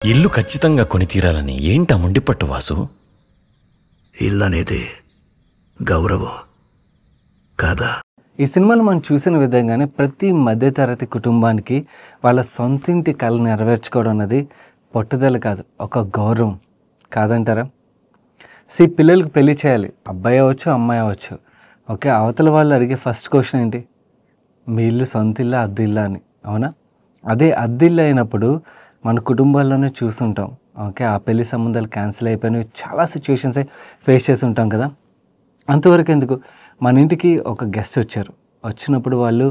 ఇల్లు ఖచ్చితంగా కొని తీరాలని ఏంటా మొండిపట్టు వాసు? ఇల్లు అనేది గౌరవం కాదా? ఈ సినిమాలో మనం చూసిన విధంగానే ప్రతి మధ్యతరగతి కుటుంబానికి వాళ్ళ సొంతింటి కళ నెరవేర్చుకోవడం అన్నది పట్టుదల కాదు, ఒక గౌరవం కాదంటారా? పిల్లలకు పెళ్లి చేయాలి, అబ్బాయి అవ్వచ్చు అమ్మాయి అవ్వచ్చు. ఓకే, అవతల వాళ్ళు అడిగే ఫస్ట్ క్వశ్చన్ ఏంటి? మీ ఇల్లు సొంత ఇల్లా అద్దె ఇల్లా అని, అవునా? అదే అద్దె ఇల్లు అయినప్పుడు మన కుటుంబాల్లోనే చూస్తుంటాం. ఓకే, ఆ పెళ్లి సంబంధాలు క్యాన్సిల్ అయిపోయినవి చాలా సిచ్యువేషన్స్ ఫేస్ చేసి ఉంటాం కదా. అంతవరకు ఎందుకు, మన ఇంటికి ఒక గెస్ట్ వచ్చినప్పుడు వాళ్ళు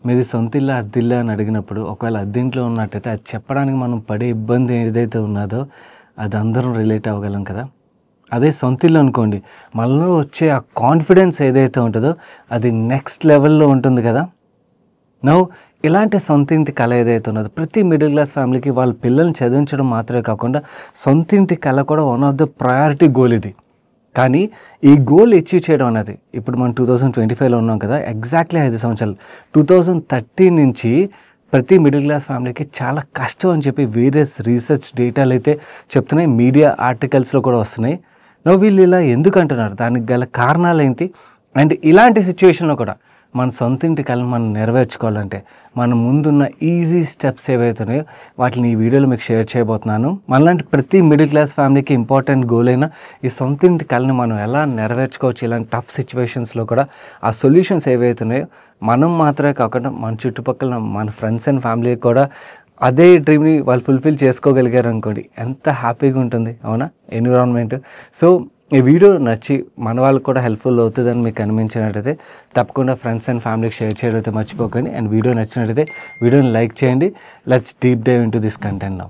మీది సొంత ఇల్లా అద్దె ఇల్లా అని అడిగినప్పుడు ఒకవేళ అద్దెంట్లో ఉన్నట్టయితే అది చెప్పడానికి మనం పడే ఇబ్బంది ఏదైతే ఉన్నదో అది అందరం రిలేట్ అవ్వగలం కదా. అదే సొంత ఇల్లు అనుకోండి, మనలో వచ్చే ఆ కాన్ఫిడెన్స్ ఏదైతే ఉంటుందో అది నెక్స్ట్ లెవెల్లో ఉంటుంది కదా. ఇలాంటి సొంత ఇంటి కళ ఏదైతే ఉన్నదో ప్రతి మిడిల్ క్లాస్ ఫ్యామిలీకి వాళ్ళ పిల్లల్ని చదివించడం మాత్రమే కాకుండా సొంత ఇంటి కళ కూడా one of the priority goal ఇది. కానీ ఈ గోల్ అచీవ్ చేయడం అనేది ఇప్పుడు మనం 2025లో ఉన్నాం కదా, ఎగ్జాక్ట్లీ 5 సంవత్సరాలు 2030 నుంచి ప్రతి మిడిల్ క్లాస్ ఫ్యామిలీకి చాలా కష్టం అని చెప్పి వేరియస్ రీసెర్చ్ డేటాలు అయితే చెప్తున్నాయి, మీడియా ఆర్టికల్స్లో కూడా వస్తున్నాయి. వీళ్ళు ఇలా ఎందుకు అంటున్నారు, దానికి గల కారణాలు ఏంటి? అండ్ ఇలాంటి సిచ్యువేషన్లో కూడా మన సొంత ఇంటి కళను మనం నెరవేర్చుకోవాలంటే మన ముందున్న ఈజీ స్టెప్స్ ఏవైతున్నాయో వాటిని ఈ వీడియోలో మీకు షేర్ చేయబోతున్నాను. మనలాంటి ప్రతి మిడిల్ క్లాస్ ఫ్యామిలీకి ఇంపార్టెంట్ గోల్ అయినా ఈ సొంత ఇంటి కళని మనం ఎలా నెరవేర్చుకోవచ్చు, ఇలాంటి టఫ్ సిచ్యువేషన్స్లో కూడా ఆ సొల్యూషన్స్ ఏవైతున్నాయో మనం మాత్రమే కాకుండా మన చుట్టుపక్కల మన ఫ్రెండ్స్ అండ్ ఫ్యామిలీ కూడా అదే డ్రీమ్ని వాళ్ళు ఫుల్ఫిల్ చేసుకోగలిగారు అనుకోండి, ఎంత హ్యాపీగా ఉంటుంది, అవునా? ఎన్విరాన్మెంట్. ఈ వీడియో నచ్చి మన వాళ్ళకి కూడా హెల్ప్ఫుల్ అవుతుందని మీకు అనిపించినట్టయితే తప్పకుండా ఫ్రెండ్స్ అండ్ ఫ్యామిలీకి షేర్ చేయడం అయితే మర్చిపోకండి. అండ్ వీడియో నచ్చినట్టయితే వీడియోని లైక్ చేయండి. Let's deep dive into this content now.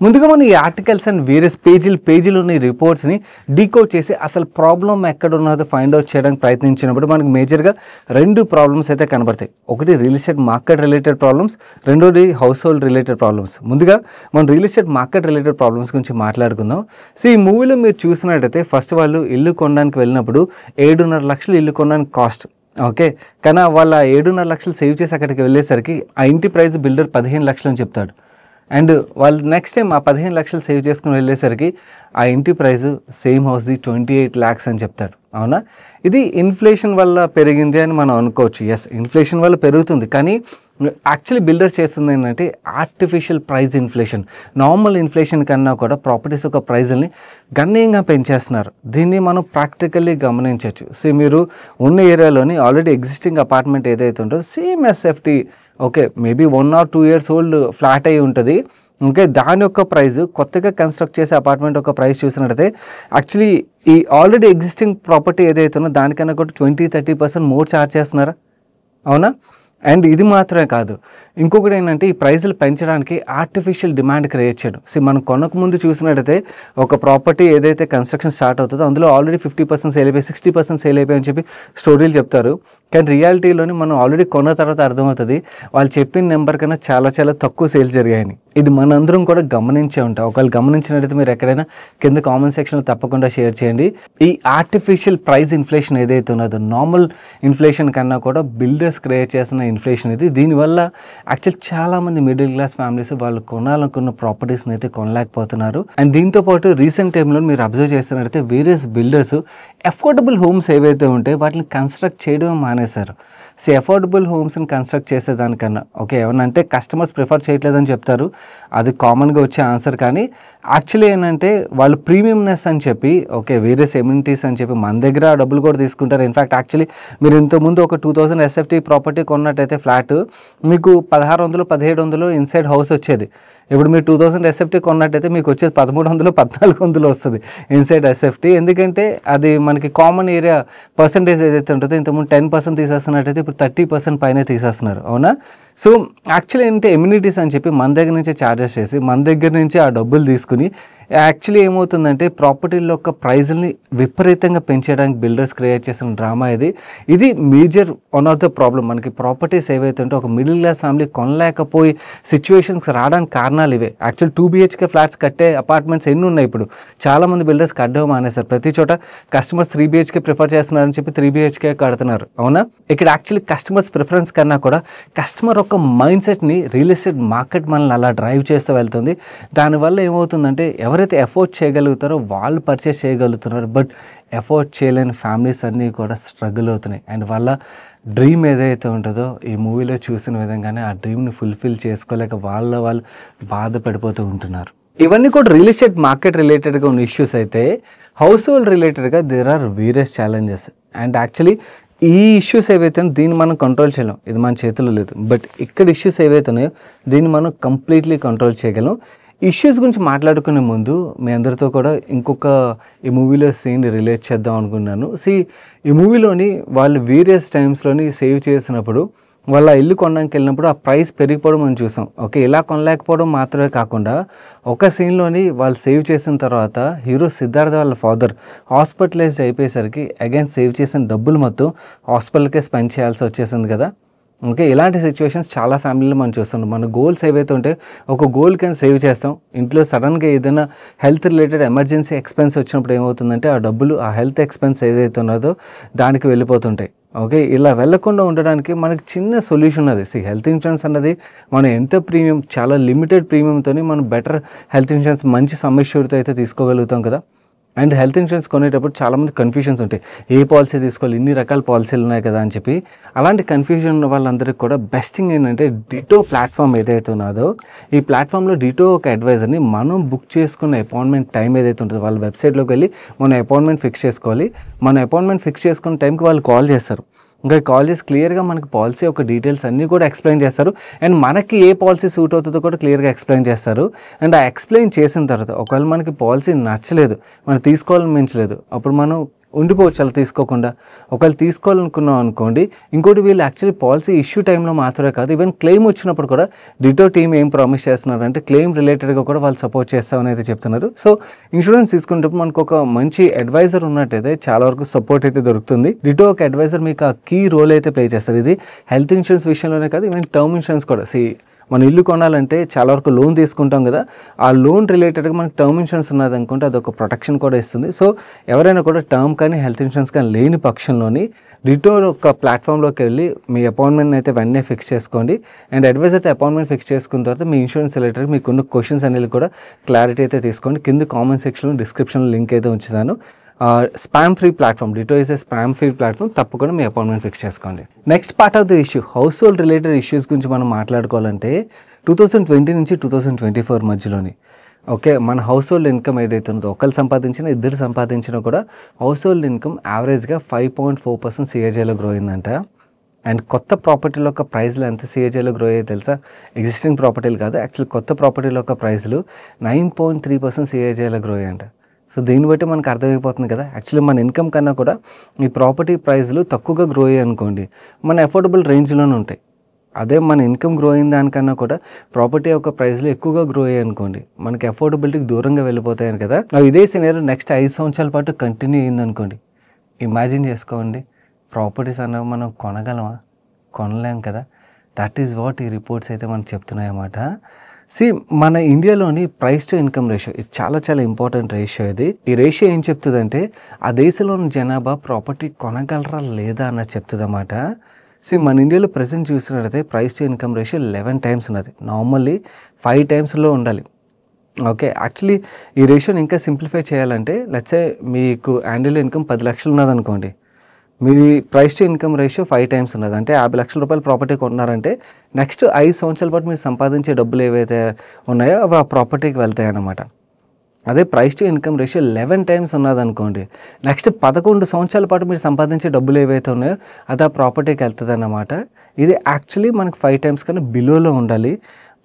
ముందుగా మనం ఈ ఆర్టికల్స్ అండ్ వేరియస్ పేజీలోని రిపోర్ట్స్ని డీకోడ్ చేసి అసలు ప్రాబ్లం ఎక్కడ ఉన్నదో ఫైండ్ అవుట్ చేయడానికి ప్రయత్నించినప్పుడు మనకు మేజర్గా 2 ప్రాబ్లమ్స్ అయితే కనబడతాయి. ఒకటి real estate market related problems, రెండోది హౌస్ హోల్డ్ రిలేటెడ్ ప్రాబ్లమ్స్. ముందుగా మనం real estate market related problems గురించి మాట్లాడుకుందాం. ఈ మూవీలో మీరు చూసినట్టయితే ఫస్ట్ వాళ్ళు ఇల్లు కొనడానికి వెళ్ళినప్పుడు 7.5 లక్షలు ఇల్లు కొనడానికి కాస్ట్. ఓకే, కానీ వాళ్ళ 7.5 లక్షలు సేవ్ చేసి అక్కడికి వెళ్ళేసరికి ఆ ఇంటి ప్రైస్ బిల్డర్ 15 లక్షలు అని చెప్తాడు. అండ్ వాళ్ళు నెక్స్ట్ టైం ఆ 15 లక్షలు సేవ్ చేసుకుని వెళ్ళేసరికి ఆ ఇంటి ప్రైస్ సేమ్ హౌస్ది 28 lakhs అని చెప్తాడు, అవునా? ఇది ఇన్ఫ్లేషన్ వల్ల పెరిగింది అని మనం అనుకోవచ్చు. ఎస్, ఇన్ఫ్లేషన్ వల్ల పెరుగుతుంది, కానీ యాక్చువల్లీ బిల్డర్స్ చేస్తుంది ఏంటంటే artificial price inflation. Normal inflation కన్నా కూడా ప్రాపర్టీస్ యొక్క ప్రైజుల్ని గణనీయంగా పెంచేస్తున్నారు. దీన్ని మనం ప్రాక్టికల్లీ గమనించవచ్చు. మీరు ఉన్న ఏరియాలోని ఆల్రెడీ ఎగ్జిస్టింగ్ అపార్ట్మెంట్ ఏదైతే ఉంటుందో same SFT, okay, maybe 1 or 2 years old flat అయి ఉంటుంది. ఓకే, దాని యొక్క ప్రైస్ కొత్తగా కన్స్ట్రక్ట్ చేసే అపార్ట్మెంట్ యొక్క ప్రైస్ చూసినట్టయితే యాక్చువల్లీ ఈ ఆల్రెడీ ఎగ్జిస్టింగ్ ప్రాపర్టీ ఏదైతే ఉందో దానికన్నా కూడా 20-30% మోర్ ఛార్జ్ చేస్తున్నారా, అవునా? అండ్ ఇది మాత్రమే కాదు, ఇంకొకటి ఏంటంటే ఈ ప్రైజులు పెంచడానికి ఆర్టిఫిషియల్ డిమాండ్ క్రియేట్ చేయడం. మనం కొనక ముందు చూసినట్టయితే ఒక ప్రాపర్టీ ఏదైతే కన్స్ట్రక్షన్ స్టార్ట్ అవుతుందో అందులో ఆల్రెడీ 50% సేల్ అయిపోయి 60% సేల్ అయిపోయి అని చెప్పి స్టోరీలు చెప్తారు. కానీ రియాలిటీలోని మనం ఆల్రెడీ కొన్న తర్వాత అర్థమవుతుంది వాళ్ళు చెప్పిన నెంబర్ కన్నా చాలా చాలా తక్కువ సేల్స్ జరిగాయని. ఇది మనందరం కూడా గమనించే ఉంటాం. ఒకవేళ గమనించినట్టయితే మీరు ఎక్కడైనా కింద కామెంట్ సెక్షన్లో తప్పకుండా షేర్ చేయండి. ఈ ఆర్టిఫిషియల్ ప్రైస్ ఇన్ఫ్లేషన్ ఏదైతే ఉన్నదో నార్మల్ ఇన్ఫ్లేషన్ కన్నా కూడా బిల్డర్స్ క్రియేట్ చేసిన ఇన్ఫ్లేషన్ ఇది. దీనివల్ల యాక్చువల్ చాలామంది మిడిల్ క్లాస్ ఫ్యామిలీస్ వాళ్ళు కొనాలనుకున్న ప్రాపర్టీస్ని అయితే కొనలేకపోతున్నారు. అండ్ దీంతోపాటు రీసెంట్ టైంలో మీరు అబ్జర్వ్ చేస్తున్నట్టయితే వేరియస్ బిల్డర్స్ అఫోర్డబుల్ హోమ్స్ ఏవైతే ఉంటాయో వాటిని కన్స్ట్రక్ట్ చేయడం మానేశారు. అఫోర్డబుల్ హోమ్స్ని కన్స్ట్రక్ట్ చేసేదానికన్నా, ఓకే, ఏమన్నంటే కస్టమర్స్ ప్రిఫర్ చేయట్లేదని చెప్తారు, అది కామన్గా వచ్చే ఆన్సర్. కానీ యాక్చువల్లీ ఏంటంటే వాళ్ళు ప్రీమియంనెస్ అని చెప్పి, ఓకే, వేరియస్ ఎమ్యూనిటీస్ అని చెప్పి మన దగ్గర డబ్బులు కూడా తీసుకుంటారు. ఇన్ఫ్యాక్ట్ యాక్చువల్లీ మీరు ఇంతకుముందు ఒక 2000 ఎస్ఎఫ్టీ ప్రాపర్టీ కొన్నట్టయితే ఫ్లాట్ మీకు 1600-1700 ఇన్సైడ్ హౌస్ వచ్చేది. ఇప్పుడు మీరు 2000 ఎస్ఎఫ్టీ కొన్నట్టయితే మీకు వచ్చేది 1300-1400 వస్తుంది ఇన్సైడ్ ఎస్ఎఫ్టీ. ఎందుకంటే అది మనకి కామన్ ఏరియా పర్సంటేజ్ ఏదైతే ఉంటుందో ఇంతకుముందు 10% తీసేస్తున్నట్టయితే ఇప్పుడు 30% పైనే తీసేస్తున్నారు, అవునా? సో యాక్చువల్లీ ఏంటంటే ఎమ్యూనిటీస్ అని చెప్పి మన దగ్గర నుంచే ఛార్జెస్ చేసి మన దగ్గర నుంచి ఆ డబ్బులు తీసుకుని యాక్చువల్లీ ఏమవుతుందంటే ప్రాపర్టీల యొక్క ప్రైజ్ని విపరీతంగా పెంచేయడానికి బిల్డర్స్ క్రియేట్ చేసిన డ్రామా ఇది major one of the problem. మనకి ప్రాపర్టీస్ ఏవైతే ఉంటే ఒక మిడిల్ క్లాస్ ఫ్యామిలీ కొనలేకపోయి సిచ్యువేషన్స్ రావడానికి కారణాలు ఇవే. యాక్చువల్ 2 BHK ఫ్లాట్స్ కట్టే అపార్ట్మెంట్స్ ఎన్ని ఉన్నాయి ఇప్పుడు, చాలామంది బిల్డర్స్ కట్టడం మానేశారు. ప్రతి చోట కస్టమర్స్ 3 BHK ప్రిఫర్ చేస్తున్నారని చెప్పి 3 BHK కడుతున్నారు. అవునా? ఇక్కడ యాక్చువల్లీ కస్టమర్స్ ప్రిఫరెన్స్ కన్నా కూడా కస్టమర్ ఒక మైండ్ సెట్ని రియల్ ఎస్టేట్ మార్కెట్ మనల్ని అలా డ్రైవ్ చేస్తూ వెళ్తుంది. దానివల్ల ఏమవుతుందంటే ఎవరైతే ఎఫోర్డ్ చేయగలుగుతారో వాళ్ళు పర్చేస్ చేయగలుగుతున్నారు. బట్ ఎఫోర్డ్ చేయలేని ఫ్యామిలీస్ అన్నీ కూడా స్ట్రగుల్ అవుతున్నాయి. అండ్ వాళ్ళ డ్రీమ్ ఏదైతే ఉంటుందో ఈ మూవీలో చూసిన విధంగానే ఆ డ్రీమ్ని ఫుల్ఫిల్ చేసుకోలేక వాళ్ళు బాధపడిపోతూ ఉంటున్నారు. ఇవన్నీ కూడా రియల్ ఎస్టేట్ మార్కెట్ రిలేటెడ్గా ఉన్న ఇష్యూస్ అయితే హౌస్ హోల్డ్ రిలేటెడ్గా there are various challenges. And actually ఈ ఇష్యూస్ ఏవైతే దీన్ని మనం కంట్రోల్ చేయలేం, ఇది మన చేతిలో లేదు. బట్ ఇక్కడ ఇష్యూస్ ఏవైతే ఉన్నాయో దీన్ని మనం కంప్లీట్లీ కంట్రోల్ చేయగలం. ఇష్యూస్ గురించి మాట్లాడుకునే ముందు మీ అందరితో కూడా ఇంకొక ఈ మూవీలో సీన్ రిలేట్ చేద్దాం అనుకున్నాను. ఈ మూవీలోని వాళ్ళు వేరియస్ టైమ్స్లోని సేవ్ చేసినప్పుడు వాళ్ళ ఇల్లు కొనడానికి వెళ్ళినప్పుడు ఆ ప్రైస్ పెరిగిపోవడం మనం చూసాం. ఓకే, ఇలా కొనలేకపోవడం మాత్రమే కాకుండా ఒక సీన్లోని వాళ్ళు సేవ్ చేసిన తర్వాత హీరో సిద్ధార్థ వాళ్ళ ఫాదర్ హాస్పిటలైజ్డ్ అయిపోయేసరికి అగైన్ సేవ్ చేసిన డబ్బులు మొత్తం హాస్పిటల్కే స్పెండ్ చేయాల్సి వచ్చేసింది కదా. ఓకే, ఇలాంటి సిచ్యువేషన్స్ చాలా ఫ్యామిలీలో మనం చూస్తున్నాం. మన గోల్స్ ఏవైతే ఉంటే ఒక గోల్ కింద సేవ్ చేస్తాం, ఇంట్లో సడన్గా ఏదైనా హెల్త్ రిలేటెడ్ ఎమర్జెన్సీ ఎక్స్పెన్స్ వచ్చినప్పుడు ఏమవుతుందంటే ఆ డబ్బులు ఆ హెల్త్ ఎక్స్పెన్స్ ఏదైతే ఉన్నదో దానికి వెళ్ళిపోతుంటాయి. ఓకే, ఇలా వెళ్లకుండా ఉండడానికి మనకి చిన్న సొల్యూషన్ అది. హెల్త్ ఇన్సూరెన్స్ అన్నది మనం ఎంత ప్రీమియం, చాలా లిమిటెడ్ ప్రీమియంతో మనం బెటర్ హెల్త్ ఇన్సూరెన్స్ మంచి సమ్మిష్యూర్తో అయితే తీసుకోగలుగుతాం కదా. అండ్ హెల్త్ ఇన్సూరెన్స్ కొనేటప్పుడు చాలామంది కన్ఫ్యూజన్స్ ఉంటాయి, ఏ పాలసీ తీసుకోవాలి, ఇన్ని రకాల పాలసీలు ఉన్నాయి కదా అని చెప్పి. అలాంటి కన్ఫ్యూజన్ ఉన్న వాళ్ళందరికీ కూడా బెస్ట్ థింగ్ ఏంటంటే డిటో ప్లాట్ఫామ్ ఏదైతే ఉన్నదో ఈ ప్లాట్ఫామ్లో డిటో ఒక అడ్వైజర్ని మనం బుక్ చేసుకున్న అపాయింట్మెంట్ టైం ఏదైతే ఉంటుందో వాళ్ళ వెబ్సైట్లోకి వెళ్ళి మన అపాయింట్మెంట్ ఫిక్స్ చేసుకోవాలి. మన అపాయింట్మెంట్ ఫిక్స్ చేసుకున్న టైంకి వాళ్ళు కాల్ చేస్తారు. ఇంకా కాల్ చేసి క్లియర్గా మనకి పాలసీ యొక్క డీటెయిల్స్ అన్నీ కూడా ఎక్స్ప్లెయిన్ చేస్తారు. అండ్ మనకి ఏ పాలసీ సూట్ అవుతుందో కూడా క్లియర్గా ఎక్స్ప్లెయిన్ చేస్తారు. అండ్ ఆ ఎక్స్ప్లెయిన్ చేసిన తర్వాత ఒకవేళ మనకి పాలసీ నచ్చలేదు, మనం తీసుకోవాలనిపించలేదు, అప్పుడు మనం ఉండిపోవచ్చు అలా తీసుకోకుండా. ఒకవేళ తీసుకోవాలనుకున్నాం అనుకోండి, ఇంకోటి వీళ్ళు యాక్చువల్లీ పాలసీ ఇష్యూ టైంలో మాత్రమే కాదు, ఈవెన్ క్లెయిమ్ వచ్చినప్పుడు కూడా డిటో టీమ్ ఏం ప్రామిస్ చేస్తున్నారంటే క్లెయిమ్ రిలేటెడ్గా కూడా వాళ్ళు సపోర్ట్ చేస్తామని అయితే చెప్తున్నారు. సో ఇన్సూరెన్స్ తీసుకునేటప్పుడు మనకు ఒక మంచి అడ్వైజర్ ఉన్నట్టయితే చాలా వరకు సపోర్ట్ అయితే దొరుకుతుంది. డిటో ఒక అడ్వైజర్ మీకు ఆ కీ రోల్ అయితే ప్లే చేస్తారు. ఇది హెల్త్ ఇన్సూరెన్స్ విషయంలోనే కాదు, ఈవెన్ టర్మ్ ఇన్సూరెన్స్ కూడా. మన ఇల్లు కొనాలంటే చాలా వరకు లోన్ తీసుకుంటాం కదా, ఆ లోన్ రిలేటెడ్గా మనకి టర్మ్ ఇన్సూరెన్స్ ఉన్నది అనుకుంటే అదొక ప్రొటెక్షన్ కూడా ఇస్తుంది. సో ఎవరైనా కూడా టర్మ్ కానీ హెల్త్ ఇన్సూరెన్స్ కానీ లేని పక్షంలోని డిటో ఒక ప్లాట్ఫామ్లోకి వెళ్ళి మీ అపాయింట్మెంట్ అయితే వెంటనే ఫిక్స్ చేసుకోండి. అండ్ అడ్వైజ్ అయితే అపాయింట్మెంట్ ఫిక్స్ చేసుకున్న తర్వాత మీ ఇన్సూరెన్స్ రిలేటెడ్ మీకున్న క్వశ్చన్స్ అనేది కూడా క్లారిటీ అయితే తీసుకోండి. కింద కామెంట్ సెక్షన్లో డిస్క్రిప్షన్లో లింక్ అయితే ఉంచుతాను. Spam free platform, ditto is a spam free platform. తప్పకుండా మీ అపాయింట్మెంట్ ఫిక్స్ చేసుకోండి. Next part of the issue household related issues గురించి మనం మాట్లాడుకోవాలంటే 2020 నుంచి 2024 మధ్యలోని ఓకే మన హౌస్ హోల్డ్ ఇన్కమ్ ఏదైతే ఉందో ఒకళ్ళు సంపాదించినా ఇద్దరు సంపాదించినా కూడా హౌస్ హోల్డ్ ఇన్కమ్ యావరేజ్గా 5.4% CAGRలో గ్రో అయిందంట. అండ్ కొత్త ప్రాపర్టీల యొక్క ప్రైస్లు ఎంత CAGRలో గ్రో అయ్యాయి తెలుసా? ఎగ్జిస్టింగ్ ప్రాపర్టీలు కాదు, యాక్చువల్లీ కొత్త ప్రాపర్టీల యొక్క ప్రైస్లు 9.3% CAGRలో గ్రో అయ్యాయంట. సో దీన్ని బట్టి మనకు అర్థమైపోతుంది కదా, యాక్చువల్లీ మన ఇన్కమ్ కన్నా కూడా ఈ ప్రాపర్టీ ప్రైస్లు తక్కువగా గ్రో అయ్యాయి అనుకోండి మన అఫోర్డబుల్ రేంజ్లోనే ఉంటాయి. అదే మన ఇన్కమ్ గ్రో అయిన దానికన్నా కూడా ప్రాపర్టీ యొక్క ప్రైస్లు ఎక్కువగా గ్రో అయ్యాయి అనుకోండి మనకి అఫోర్డబిలిటీకి దూరంగా వెళ్ళిపోతాయని కదా. ఇదే సినారియో నెక్స్ట్ 5 సంవత్సరాల పాటు కంటిన్యూ అయ్యిందనుకోండి, ఇమాజిన్ చేసుకోండి ప్రాపర్టీస్ అన్నవి మనం కొనగలమా? కొనలేం కదా. దట్ ఈజ్ వాట్ ఈ రిపోర్ట్స్ అయితే మనకు చెప్తున్నాయి అన్నమాట. మన ఇండియాలోని ప్రైస్ టు ఇన్కమ్ రేషియో ఇది చాలా చాలా ఇంపార్టెంట్ రేషియో. ఈ రేషియో ఏం చెప్తుందంటే ఆ దేశంలోని జనాభా ప్రాపర్టీ కొనగలరా లేదా అన్నది చెప్తుంది అన్నమాట. మన ఇండియాలో ప్రజెంట్ చూసినట్లయితే price to income ratio 11 times ఉన్నది. నార్మల్లీ 5 timesలో ఉండాలి. ఓకే, యాక్చువల్లీ ఈ రేషియోని ఇంకా సింప్లిఫై చేయాలంటే లెట్స్ సే మీకు యాన్యువల్ ఇన్కమ్ 10 లక్షలు ఉన్నదనుకోండి, మీ price to income ratio 5 times ఉన్నది. అంటే 50 లక్షల రూపాయలు ప్రాపర్టీ కొన్నారంటే నెక్స్ట్ 5 సంవత్సరాల పాటు మీరు సంపాదించే డబ్బులు ఏవైతే ఉన్నాయో అవి ఆ ప్రాపర్టీకి వెళ్తాయి అన్నమాట. అదే price to income ratio 11 times ఉన్నదనుకోండి, నెక్స్ట్ 11 సంవత్సరాల పాటు మీరు సంపాదించే డబ్బులు ఏవైతే ఉన్నాయో అది ఆ ప్రాపర్టీకి వెళ్తుంది అన్నమాట. ఇది యాక్చువల్లీ మనకి 5 times కన్నా బిలోలో ఉండాలి.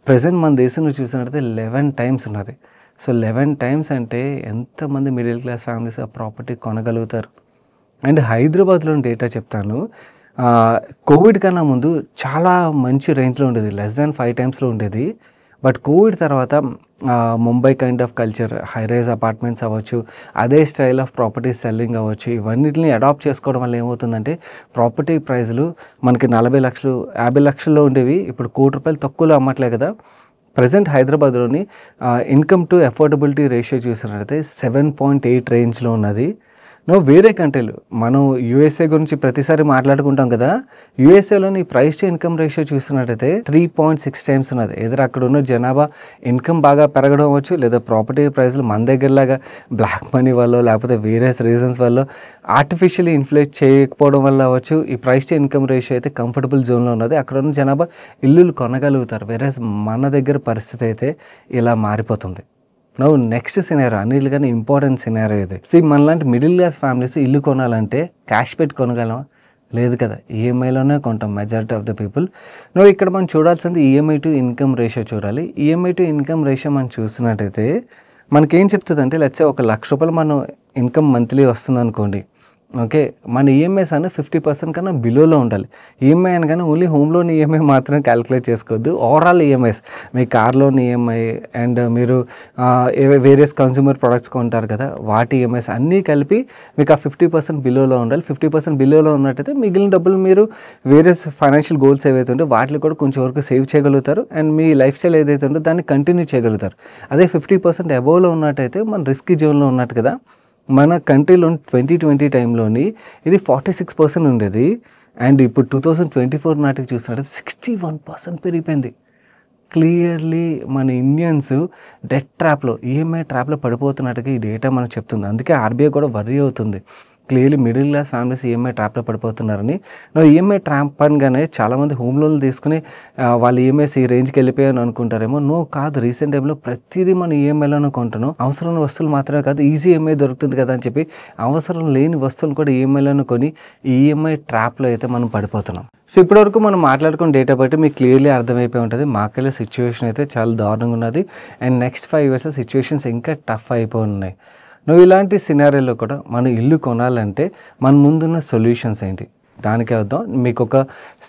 ప్రజెంట్ మన దేశంలో చూసినట్లయితే 11 times ఉన్నది. సో 11 times అంటే ఎంతమంది మిడిల్ క్లాస్ ఫ్యామిలీస్ ఆ ప్రాపర్టీ కొనగలుగుతారు? అండ్ హైదరాబాద్లోని డేటా చెప్తాను. కోవిడ్ కన్నా ముందు చాలా మంచి రేంజ్లో ఉండేది, లెస్ దాన్ 5 టైమ్స్లో ఉండేది. బట్ కోవిడ్ తర్వాత Mumbai kind of culture, high rise apartments అవ్వచ్చు, అదే స్టైల్ ఆఫ్ ప్రాపర్టీస్ సెల్లింగ్ అవ్వచ్చు, ఇవన్నిటిని అడాప్ట్ చేసుకోవడం వల్ల ఏమవుతుందంటే ప్రాపర్టీ ప్రైజులు మనకి 40 లక్షలు 50 లక్షల్లో ఉండేవి ఇప్పుడు ₹1,00,00,000 తక్కువలో అమ్మట్లే కదా. ప్రజెంట్ హైదరాబాద్లోని ఇన్కమ్ టు అఫోర్డబిలిటీ రేషియో చూసినట్లయితే 7.8 రేంజ్లో ఉన్నది. వేరే కంట్రీలు, మనం యూఎస్ఏ గురించి ప్రతిసారి మాట్లాడుకుంటాం కదా, యూఎస్ఏలోని ప్రైస్ టు ఇన్కమ్ రేషియో చూసినట్టయితే 3.6 టైమ్స్ ఉన్నది. ఏదో అక్కడ ఉన్న జనాభా ఇన్కమ్ బాగా పెరగడం అవ్వచ్చు, లేదా ప్రాపర్టీ ప్రైస్లు మన దగ్గరలాగా బ్లాక్ మనీ వల్ల లేకపోతే వేరే రీజన్స్ వల్ల ఆర్టిఫిషియల్లీ ఇన్ఫ్లేట్ చేయకపోవడం వల్ల అవ్వచ్చు, ఈ ప్రైస్ టు ఇన్కమ్ రేషియో అయితే కంఫర్టబుల్ జోన్లో ఉన్నది. అక్కడ ఉన్న జనాభా ఇల్లులు కొనగలుగుతారు. వేరే మన దగ్గర పరిస్థితి అయితే ఇలా మారిపోతుంది. నెక్స్ట్ సినారో, అన్నిటికన్నా ఇంపార్టెంట్ సినారో ఇది. మనలాంటి మిడిల్ క్లాస్ ఫ్యామిలీస్ ఇల్లు కొనాలంటే క్యాష్ పెట్టి కొనగలమా? లేదు కదా, ఈఎంఐలోనే కొంటాం మెజారిటీ ఆఫ్ ద పీపుల్. ఇక్కడ మనం చూడాల్సింది ఈఎంఐ టు ఇన్కమ్ రేషియో చూడాలి. ఈఎంఐ టు ఇన్కమ్ రేషియో మనం చూసినట్టయితే మనకేం చెప్తుంది అంటే, లెట్స్ సే ఒక ₹1,00,000 మనం ఇన్కమ్ మంత్లీ వస్తుంది అనుకోండి. ఓకే, మన ఈఎంఐస్ అన్న 50% కన్నా బిలోలో ఉండాలి. ఈఎంఐ అనగానే ఓన్లీ హోమ్ లోన్ ఈఎంఐ మాత్రం క్యాలిక్యులేట్ చేసుకోవద్దు. Overall EMIs, me car loan EMI and మీరు వేరియస్ కన్స్యూమర్ ప్రొడక్ట్స్ కొంటారు కదా, వాటి ఈఎంఐస్ అన్నీ కలిపి మీకు ఆ 50% బిలోలో ఉండాలి. 50% బిలోలో ఉన్నట్టయితే మిగిలిన డబ్బులు మీరు వేరియస్ ఫైనాన్షియల్ గోల్స్ ఏవైతే ఉంటే వాటిని కూడా కొంచెం వరకు సేవ్ చేయగలుగుతారు అండ్ మీ లైఫ్ స్టైల్ ఏదైతే ఉందో దాన్ని కంటిన్యూ చేయగలుగుతారు. అదే 50% అబోవ్లో ఉన్నట్టయితే మన రిస్కీ జోన్లో ఉన్నట్టు కదా. మన కంట్రీలో 2020 టైంలోని ఇది 46% ఉండేది అండ్ ఇప్పుడు 2024 నాటికి చూసినట్టు 61% పెరిగిపోయింది. క్లియర్లీ మన ఇండియన్స్ డెట్ ట్రాప్లో, ఈఎంఐ ట్రాప్లో పడిపోతున్నట్టుగా ఈ డేటా మనకు చెప్తుంది. అందుకే ఆర్బీఐ కూడా వర్రీ అవుతుంది. Clearly middle class families EMI ట్రాప్లో పడిపోతున్నారని. ఈఎంఐ ట్రాప్ అనగానే చాలామంది హోమ్ లోన్లు తీసుకుని వాళ్ళ ఈఎంఐస్ ఈ రేంజ్కి వెళ్ళిపోయాను అనుకుంటారేమో. కాదు, రీసెంట్ టైంలో ప్రతిదీ మనం ఈఎంఐలోనే కొంటాను. అవసరమైన వస్తువులు మాత్రమే కాదు, ఈజీ ఈఎంఐ దొరుకుతుంది కదా అని చెప్పి అవసరం లేని వస్తువులు కూడా ఈఎంఐలోనే కొని ఈఎంఐ ట్రాప్లో అయితే మనం పడిపోతున్నాం. సో ఇప్పటివరకు మనం మాట్లాడుకున్న డేటా బట్టి మీకు క్లియర్లీ అర్థమైపోయి ఉంటుంది మార్కెట్లో సిచ్యువేషన్ అయితే చాలా దారుణంగా ఉన్నది అండ్ నెక్స్ట్ 5 ఇయర్స్ సిచ్యువేషన్స్ ఇంకా టఫ్ అయిపోయి ఉన్నాయి. ఇలాంటి సినారియోలో కూడా మనం ఇల్లు కొనాలంటే మన ముందున్న సొల్యూషన్స్ ఏంటి దానికే వద్దాం. మీకు ఒక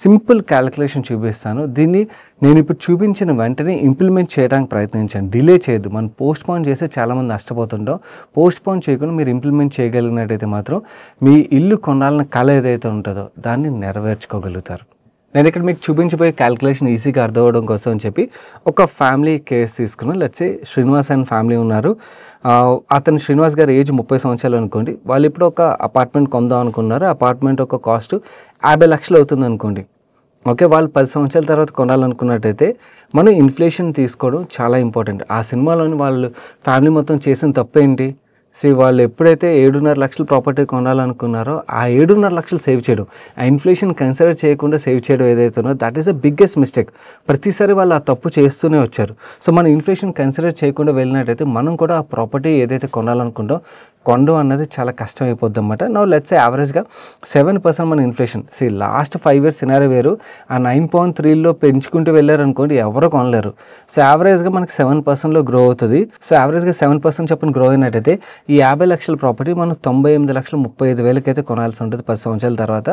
సింపుల్ క్యాలిక్యులేషన్ చూపిస్తాను. దీన్ని నేను ఇప్పుడు చూపించిన వెంటనే ఇంప్లిమెంట్ చేయడానికి ప్రయత్నించండి, డిలే చేయొద్దు. మనం పోస్ట్ పోన్ చేస్తే చాలామంది నష్టపోతుంటాం. పోస్ట్ పోన్ చేయకుండా మీరు ఇంప్లిమెంట్ చేయగలిగినట్టయితే మాత్రం మీ ఇల్లు కొనాలన్న కళ ఏదైతే ఉంటుందో దాన్ని నెరవేర్చుకోగలుగుతారు. నేను ఇక్కడ మీకు చూపించబోయే క్యాలిక్యులేషన్ ఈజీగా అర్థం అవ్వడం కోసం అని చెప్పి ఒక ఫ్యామిలీ కేసు తీసుకున్నాను. Let's say Srinivas and family ఉన్నారు. అతను శ్రీనివాస్ గారు ఏజ్ 30 సంవత్సరాలు అనుకోండి. వాళ్ళు ఇప్పుడు ఒక అపార్ట్మెంట్ కొందాం అనుకున్నారు. అపార్ట్మెంట్ ఒక కాస్ట్ 50 లక్షలు అవుతుంది అనుకోండి. ఓకే, వాళ్ళు 10 సంవత్సరాల తర్వాత కొనాలనుకున్నట్టయితే మనం ఇన్ఫ్లేషన్ తీసుకోవడం చాలా ఇంపార్టెంట్. ఆ సినిమాలోని వాళ్ళు ఫ్యామిలీ మొత్తం చేసిన తప్పేంటి? వాళ్ళు ఎప్పుడైతే 7.5 లక్షలు ప్రాపర్టీ కొనాలనుకున్నారో ఆ 7.5 లక్షలు సేవ్ చేయడం, ఆ ఇన్ఫ్లేషన్ కన్సిడర్ చేయకుండా సేవ్ చేయడం ఏదైతే ఉన్నదో that is the biggest mistake. ప్రతిసారి వాళ్ళు ఆ తప్పు చేస్తూనే వచ్చారు. సో మనం ఇన్ఫ్లేషన్ కన్సిడర్ చేయకుండా వెళ్ళినట్టయితే మనం కూడా ఆ ప్రాపర్టీ ఏదైతే కొనాలనుకుంటాం కొండం అన్నది చాలా కష్టం అయిపోద్ది అనమాట. లెట్స్ యావరేజ్గా 7% మన ఇన్ఫ్లేషన్. లాస్ట్ 5 ఇయర్స్ సినారీ వేరు. ఆ 9.3లో పెంచుకుంటూ వెళ్ళారనుకోండి ఎవరో కొనలేరు. సో యావరేజ్గా మనకి 7%లో గ్రో అవుతుంది. సో యావరేజ్గా 7% చొప్పున గ్రో అయినట్టయితే ఈ 50 లక్షల ప్రాపర్టీ మనం 98,35,000 అయితే కొనాల్సి ఉంటుంది 10 సంవత్సరాల తర్వాత.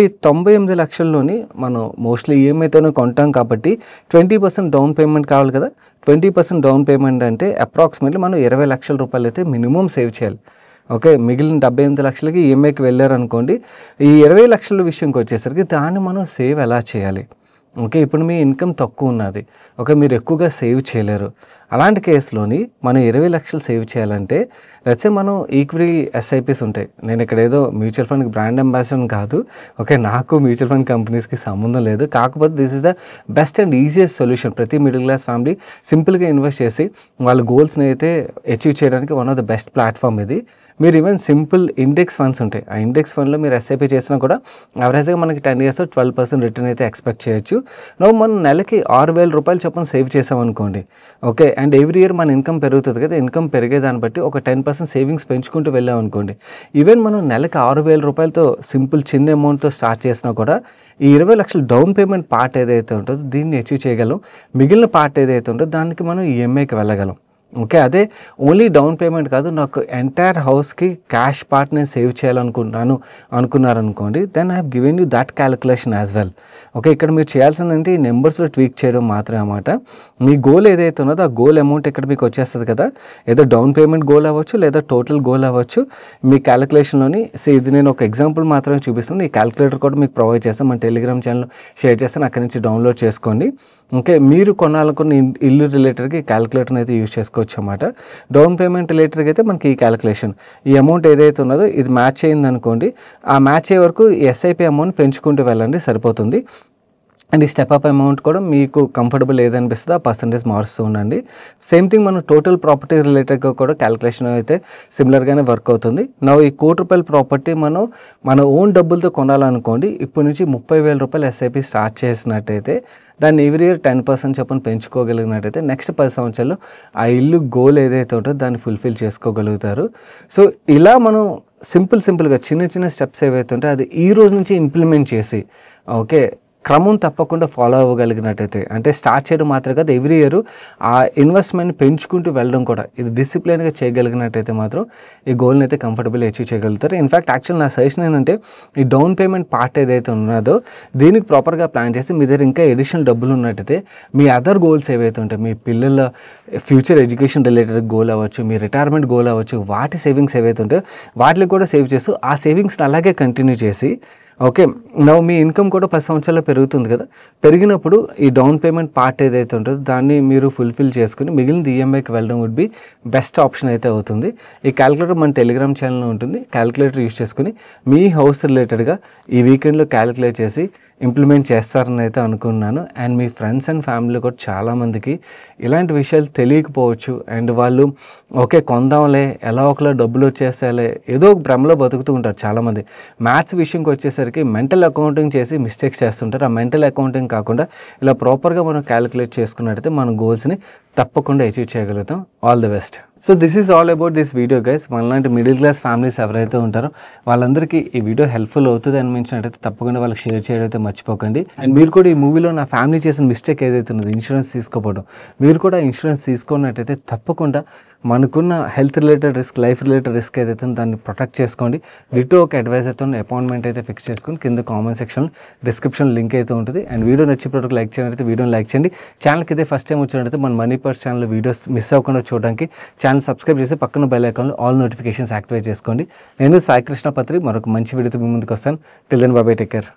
ఈ 98 లక్షల్లోని మనం మోస్ట్లీ ఈఎంఐతోనే కొంటాం కాబట్టి 20% డౌన్ పేమెంట్ కావాలి కదా. 20% డౌన్ పేమెంట్ అంటే అప్రాక్సిమేట్లీ మనం 20 లక్షల రూపాయలు అయితే మినిమం సేవ్ చేయాలి. ఓకే, మిగిలిన 78 లక్షలకి ఈఎంఐకి వెళ్ళారనుకోండి. ఈ 20 లక్షల విషయంకి వచ్చేసరికి దాన్ని మనం సేవ్ ఎలా చేయాలి? ఓకే, ఇప్పుడు మీ ఇన్కమ్ తక్కువ ఉన్నది. ఓకే, మీరు ఎక్కువగా సేవ్ చేయలేరు. అలాంటి కేసులోని మనం 20 లక్షలు సేవ్ చేయాలంటే లెట్స్ సే మనం ఈక్విటీ ఎస్ఐపిస్ ఉంటాయి. నేను ఇక్కడ ఏదో మ్యూచువల్ ఫండ్కి బ్రాండ్ అంబాసిడర్ కాదు. ఓకే, నాకు మ్యూచువల్ ఫండ్ కంపెనీస్కి సంబంధం లేదు. కాకపోతే this is the best and easiest solution. ప్రతి మిడిల్ క్లాస్ ఫ్యామిలీ సింపుల్గా ఇన్వెస్ట్ చేసి వాళ్ళ గోల్స్ని అయితే అచీవ్ చేయడానికి one of the best platform ఇది. మీరు ఈవెన్ సింపుల్ ఇండెక్స్ ఫండ్స్ ఉంటాయి. ఆ ఇండెక్స్ ఫండ్లో మీరు ఎస్ఐపి చేసినా కూడా యావరేజ్గా మనకి 10 ఇయర్స్ 12% రిటర్న్ అయితే ఎక్స్పెక్ట్ చేయొచ్చు. మనం నెలకి 6,000 రూపాయలు చొప్పున సేవ్ చేసామనుకోండి. ఓకే, అండ్ ఎవ్రీ ఇయర్ మన ఇన్కమ్ పెరుగుతుంది కదా. ఇన్కమ్ పెరిగేదాన్ని బట్టి ఒక 10% సేవింగ్స్ పెంచుకుంటూ వెళ్ళామనుకోండి. ఈవెన్ మనం నెలకి 6,000 రూపాయలతో సింపుల్ చిన్న అమౌంట్తో స్టార్ట్ చేసినా కూడా ఈ 20 లక్షల డౌన్ పేమెంట్ పార్ట్ ఏదైతే ఉంటుందో దీన్ని అచీవ్ చేయగలం. మిగిలిన పార్ట్ ఏదైతే ఉంటుందో దానికి మనం ఈఎంఐకి వెళ్ళగలం. ఓకే, అదే ఓన్లీ డౌన్ పేమెంట్ కాదు, నాకు ఎంటైర్ హౌస్కి క్యాష్ పార్ట్ నేను సేవ్ అనుకున్నారనుకోండి, then I have given you that calculation as well. Okay, ఇక్కడ మీరు చేయాల్సిందంటే ఈ నెంబర్స్లో ట్వీక్ చేయడం మాత్రమే అన్నమాట. మీ గోల్ ఏదైతే ఉన్నదో ఆ గోల్ అమౌంట్ ఇక్కడ మీకు వచ్చేస్తుంది కదా, ఏదో డౌన్ పేమెంట్ గోల్ అవ్వచ్చు లేదా టోటల్ గోల్ అవ్వచ్చు. మీ క్యాలిక్యులేషన్లోని ఇది నేను ఒక ఎగ్జాంపుల్ మాత్రమే చూపిస్తాను. ఈ క్యాలిక్యులేటర్ కూడా మీకు ప్రొవైడ్ చేస్తాను, మన టెలిగ్రామ్ ఛానల్ షేర్ చేస్తాను, అక్కడి నుంచి డౌన్లోడ్ చేసుకోండి. ఓకే, మీరు కొనాలనుకున్న ఇల్లు రిలేటెడ్గా ఈ క్యాలిక్యులేటర్ని అయితే యూజ్ చేసుకోవచ్చు అన్నమాట. డౌన్ పేమెంట్ రిలేటెడ్గా అయితే మనకి ఈ క్యాలిక్యులేషన్, ఈ అమౌంట్ ఏదైతే ఉన్నదో ఇది మ్యాచ్ అయింది అనుకోండి, ఆ మ్యాచ్ అయ్యే వరకు ఎస్ఐపి అమౌంట్ పెంచుకుంటూ వెళ్ళండి, సరిపోతుంది. అండ్ ఈ స్టెప్ అప్ అమౌంట్ కూడా మీకు కంఫర్టబుల్ ఏదనిపిస్తుందో ఆ పర్సంటేజ్ మారుస్తూ ఉండండి. సేమ్ థింగ్ మనం టోటల్ ప్రాపర్టీ రిలేటెడ్గా కూడా క్యాలిక్యులేషన్ అయితే సిమిలర్గానే వర్క్ అవుతుంది. నా ఈ ₹1,00,00,000 ప్రాపర్టీ మనం మన ఓన్ డబ్బులతో కొనాలనుకోండి, ఇప్పటి నుంచి ₹30,000 ఎస్ఐపి స్టార్ట్ చేసినట్టయితే దాన్ని ఎవ్రీ ఇయర్ 10% చొప్పున పెంచుకోగలిగినట్టయితే నెక్స్ట్ 10 సంవత్సరాలు ఆ ఇల్లు గోల్ ఏదైతే ఉంటుందో దాన్ని ఫుల్ఫిల్ చేసుకోగలుగుతారు. సో ఇలా మనం సింపుల్గా చిన్న స్టెప్స్ ఏవైతే ఉంటాయో అది ఈ రోజు నుంచి ఇంప్లిమెంట్ చేసి, ఓకే, క్రమం తప్పకుండా ఫాలో అవ్వగలిగినట్టయితే, అంటే స్టార్ట్ చేయడం మాత్రం కాదు, ఎవ్రీ ఇయర్ ఆ ఇన్వెస్ట్మెంట్ పెంచుకుంటూ వెళ్ళడం కూడా, ఇది డిసిప్లిన్గా చేయగలిగినట్టయితే మాత్రం ఈ గోల్ని అయితే కంఫర్టబుల్ అచీవ్ చేయగలుగుతారు. ఇన్ఫ్యాక్ట్ యాక్చువల్ నా సజెషన్ ఏంటంటే ఈ డౌన్ పేమెంట్ పార్ట్ ఏదైతే ఉన్నదో దీనికి ప్రాపర్గా ప్లాన్ చేసి మీ దగ్గర ఇంకా ఎడిషనల్ డబ్బులు ఉన్నట్టయితే మీ అదర్ గోల్స్ ఏవైతే ఉంటాయి, మీ పిల్లల ఫ్యూచర్ ఎడ్యుకేషన్ రిలేటెడ్ గోల్ అవ్వచ్చు, మీ రిటైర్మెంట్ గోల్ అవ్వచ్చు, వాటి సేవింగ్స్ ఏవైతే ఉంటాయో వాటికి కూడా సేవ్ చేస్తూ ఆ సేవింగ్స్ని అలాగే కంటిన్యూ చేసి, ఓకే, మీ ఇన్కమ్ కూడా 10 సంవత్సరాల్లో పెరుగుతుంది కదా, పెరిగినప్పుడు ఈ డౌన్ పేమెంట్ పార్ట్ ఏదైతే ఉంటుందో దాన్ని మీరు ఫుల్ఫిల్ చేసుకుని మిగిలిన ఈఎంఐకి వెళ్ళడం వుడ్ బి బెస్ట్ ఆప్షన్ అయితే అవుతుంది. ఈ క్యాలిక్యులేటర్ మన టెలిగ్రామ్ ఛానల్లో ఉంటుంది. క్యాలిక్యులేటర్ యూస్ చేసుకుని మీ హౌస్ రిలేటెడ్గా ఈ వీకెండ్లో క్యాలిక్యులేట్ చేసి ఇంప్లిమెంట్ చేస్తారని అయితే అనుకున్నాను. And me friends and family కూడా చాలామందికి ఇలాంటి విషయాలు తెలియకపోవచ్చు. అండ్ వాళ్ళు ఓకే కొందాంలే, ఎలా ఒకలా డబ్బులు వచ్చేస్తాలే, ఏదో ఒక భ్రమలో బతుకుతూ ఉంటారు చాలామంది. మ్యాథ్స్ విషయంకి వచ్చేసరికి మెంటల్ అకౌంటింగ్ చేసి మిస్టేక్స్ చేస్తుంటారు. ఆ మెంటల్ అకౌంటింగ్ కాకుండా ఇలా ప్రాపర్గా మనం క్యాలిక్యులేట్ చేసుకున్నట్టయితే మన గోల్స్ని తప్పకుండా అచీవ్ చేయగలుగుతాం. All the best. So this is all about this video guys. మనలాంటి మిడిల్ క్లాస్ ఫ్యామిలీస్ ఎవరైతే ఉంటారో వాళ్ళందరికీ ఈ వీడియో హెల్ప్ఫుల్ అవుతుంది అనిపించినట్టయితే తప్పకుండా వాళ్ళకి షేర్ చేయడం అయితే మర్చిపోకండి. అండ్ మీరు కూడా ఈ మూవీలో నా ఫ్యామిలీ చేసిన మిస్టేక్ ఏదైతే ఉన్నది ఇన్సూరెన్స్ తీసుకోపోవడం, మీరు కూడా ఇన్సూరెన్స్ తీసుకున్నట్టయితే తప్పకుండా మనకున్న health related risk, life related risk ఏదైతే దాన్ని ప్రొటెక్ట్ చేసుకోండి. డిటో ఒక అడ్వైజర్తో అపాయింట్మెంట్ అయితే ఫిక్స్ చేసుకుని కింద కామెంట్ సెక్షన్ డిస్క్రిప్షన్ లింక్ అయితే ఉంటుంది. అండ్ వీడియో నచ్చినప్పుడు లైక్ చేయండి, వీడియోని లైక్ చేయండి. ఛానల్కి అయితే ఫస్ట్ టైం వచ్చినట్టయితే మన money purse channel videos miss అవ్వకుండా చూడడానికి ఛానల్ సబ్స్క్రైబ్ చేసి పక్కన బెల్ ఐకాన్లో ఆల్ నోటిఫికేషన్స్ యాక్టివేట్ చేసుకోండి. నేను సాయి కృష్ణ పత్రి మరొక మంచి వీడియోతో మీ ముందుకు వస్తాను. Till then bye bye, take care.